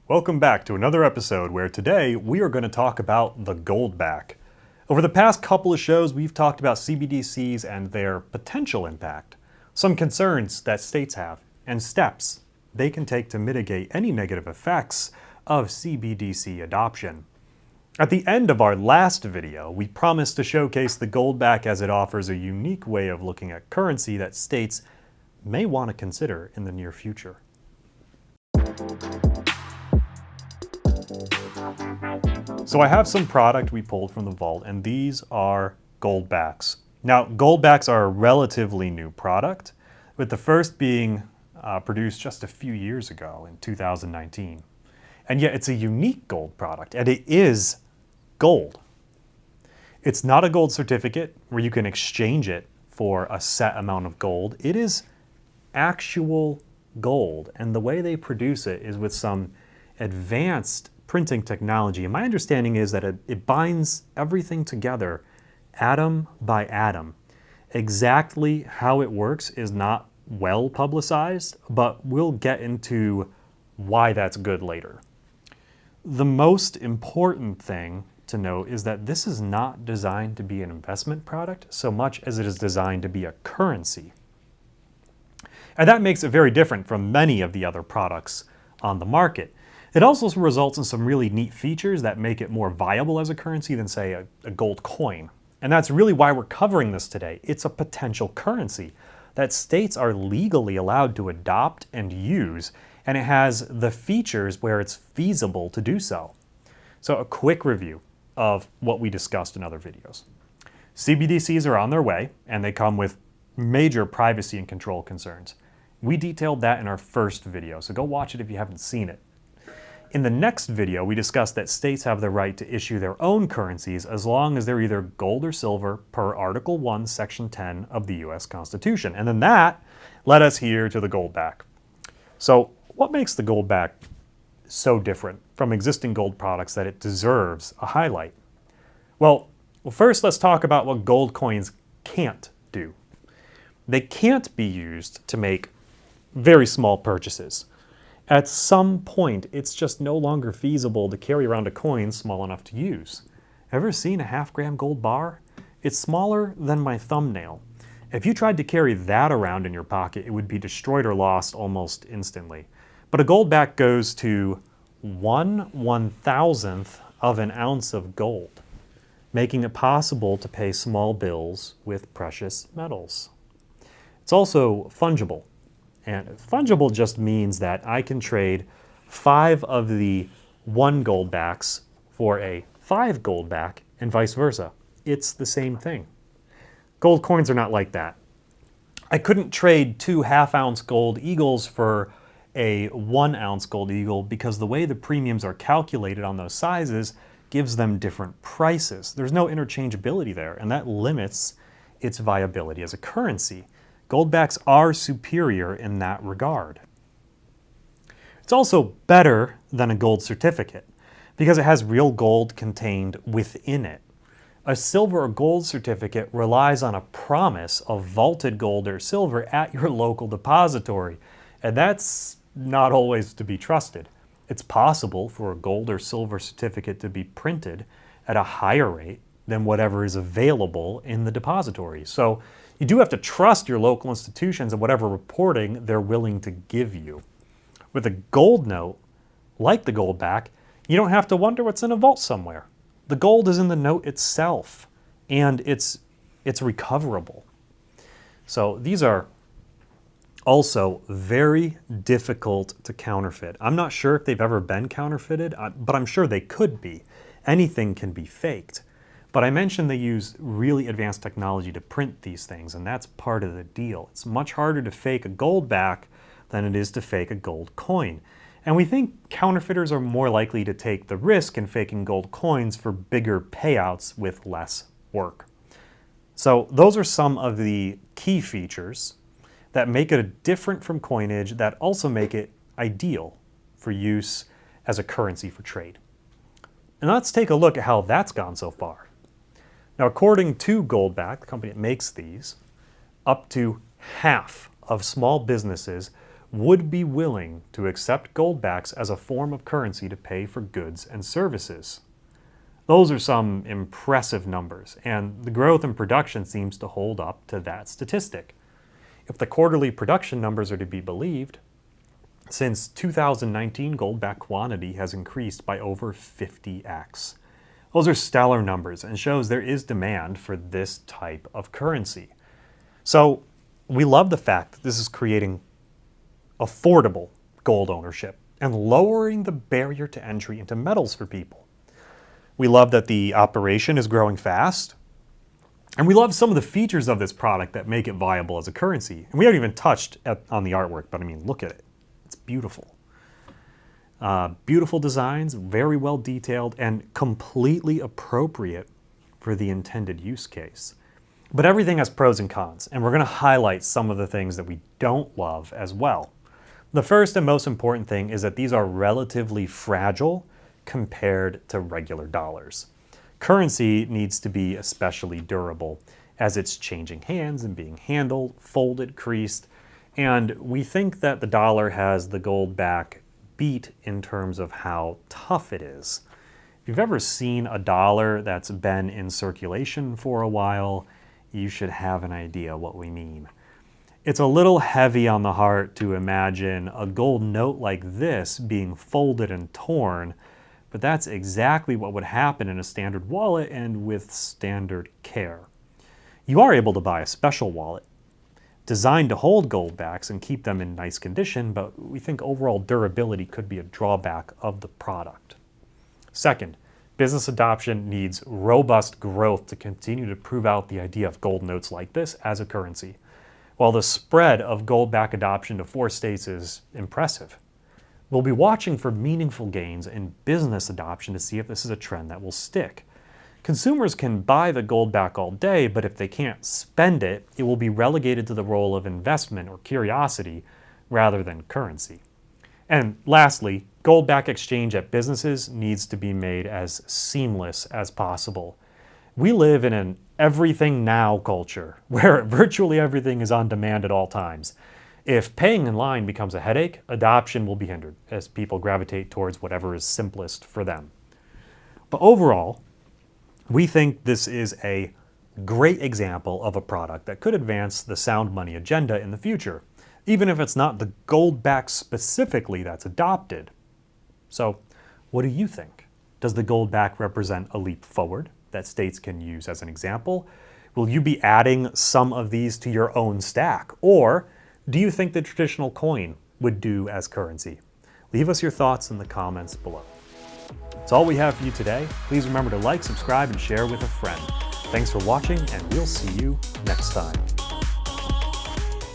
Welcome back to another episode where today we are going to talk about the Goldback. Over the past couple of shows, we've talked about CBDCs and their potential impact, some concerns that states have, and steps they can take to mitigate any negative effects of CBDC adoption. At the end of our last video, we promised to showcase the Goldback as it offers a unique way of looking at currency that states may want to consider in the near future. So I have some product we pulled from the vault, and these are Goldbacks. Now, Goldbacks are a relatively new product, with the first being produced just a few years ago in 2019. And yet it's a unique gold product, and it is gold. It's not a gold certificate where you can exchange it for a set amount of gold. It is actual gold, and the way they produce it is with some advanced printing technology. And my understanding is that it binds everything together atom by atom. Exactly how it works is not well publicized, but we'll get into why that's good later. The most important thing to note is that this is not designed to be an investment product so much as it is designed to be a currency. And that makes it very different from many of the other products on the market. It also results in some really neat features that make it more viable as a currency than, say, a gold coin. And that's really why we're covering this today. It's a potential currency that states are legally allowed to adopt and use, and it has the features where it's feasible to do so. So a quick review of what we discussed in other videos. CBDCs are on their way, and they come with major privacy and control concerns. We detailed that in our first video, so go watch it if you haven't seen it. In the next video, we discussed that states have the right to issue their own currencies as long as they're either gold or silver per Article 1, Section 10 of the US Constitution. And then that led us here to the Goldback. So what makes the Goldback so different from existing gold products that it deserves a highlight? Well, first let's talk about what gold coins can't do. They can't be used to make very small purchases. At some point, it's just no longer feasible to carry around a coin small enough to use. Ever seen a half-gram gold bar? It's smaller than my thumbnail. If you tried to carry that around in your pocket, it would be destroyed or lost almost instantly. But a Goldback goes to 1/1000th of an ounce of gold, making it possible to pay small bills with precious metals. It's also fungible. And fungible just means that I can trade 5 of the 1 Goldbacks for a 5 Goldback and vice versa. It's the same thing. Gold coins are not like that. I couldn't trade 2 half-ounce gold eagles for a 1-ounce gold eagle because the way the premiums are calculated on those sizes gives them different prices. There's no interchangeability there, and that limits its viability as a currency. Goldbacks are superior in that regard. It's also better than a gold certificate because it has real gold contained within it. A silver or gold certificate relies on a promise of vaulted gold or silver at your local depository, and that's not always to be trusted. It's possible for a gold or silver certificate to be printed at a higher rate than whatever is available in the depository. So you do have to trust your local institutions and whatever reporting they're willing to give you. With a gold note, like the Goldback, you don't have to wonder what's in a vault somewhere. The gold is in the note itself, and it's recoverable. So these are also very difficult to counterfeit. I'm not sure if they've ever been counterfeited, but I'm sure they could be. Anything can be faked. But I mentioned they use really advanced technology to print these things, and that's part of the deal. It's much harder to fake a Goldback than it is to fake a gold coin. And we think counterfeiters are more likely to take the risk in faking gold coins for bigger payouts with less work. So those are some of the key features that make it different from coinage that also make it ideal for use as a currency for trade. And let's take a look at how that's gone so far. Now, according to Goldback, the company that makes these, up to half of small businesses would be willing to accept Goldbacks as a form of currency to pay for goods and services. Those are some impressive numbers, and the growth in production seems to hold up to that statistic. If the quarterly production numbers are to be believed, since 2019, Goldback quantity has increased by over 50x. Those are stellar numbers and shows there is demand for this type of currency. So we love the fact that this is creating affordable gold ownership and lowering the barrier to entry into metals for people. We love that the operation is growing fast, and we love some of the features of this product that make it viable as a currency. And we haven't even touched on the artwork, but I mean, look at it. It's beautiful. Beautiful designs, very well detailed, and completely appropriate for the intended use case. But everything has pros and cons, and we're going to highlight some of the things that we don't love as well. The first and most important thing is that these are relatively fragile compared to regular dollars. Currency needs to be especially durable as it's changing hands and being handled, folded, creased, and we think that the dollar has the Goldback beat in terms of how tough it is. If you've ever seen a dollar that's been in circulation for a while, you should have an idea what we mean. It's a little heavy on the heart to imagine a gold note like this being folded and torn, but that's exactly what would happen in a standard wallet and with standard care. You are able to buy a special wallet designed to hold Goldbacks and keep them in nice condition, but we think overall durability could be a drawback of the product. Second, business adoption needs robust growth to continue to prove out the idea of gold notes like this as a currency, while the spread of Goldback adoption to 4 states is impressive. We'll be watching for meaningful gains in business adoption to see if this is a trend that will stick. Consumers can buy the Goldback all day, but if they can't spend it, it will be relegated to the role of investment or curiosity rather than currency. And lastly, Goldback exchange at businesses needs to be made as seamless as possible. We live in an everything now culture where virtually everything is on demand at all times. If paying in line becomes a headache, adoption will be hindered as people gravitate towards whatever is simplest for them. But overall, we think this is a great example of a product that could advance the sound money agenda in the future, even if it's not the Goldback specifically that's adopted. So, what do you think? Does the Goldback represent a leap forward that states can use as an example? Will you be adding some of these to your own stack? Or do you think the traditional coin would do as currency? Leave us your thoughts in the comments below. That's all we have for you today. Please remember to like, subscribe, and share with a friend. Thanks for watching, and we'll see you next time.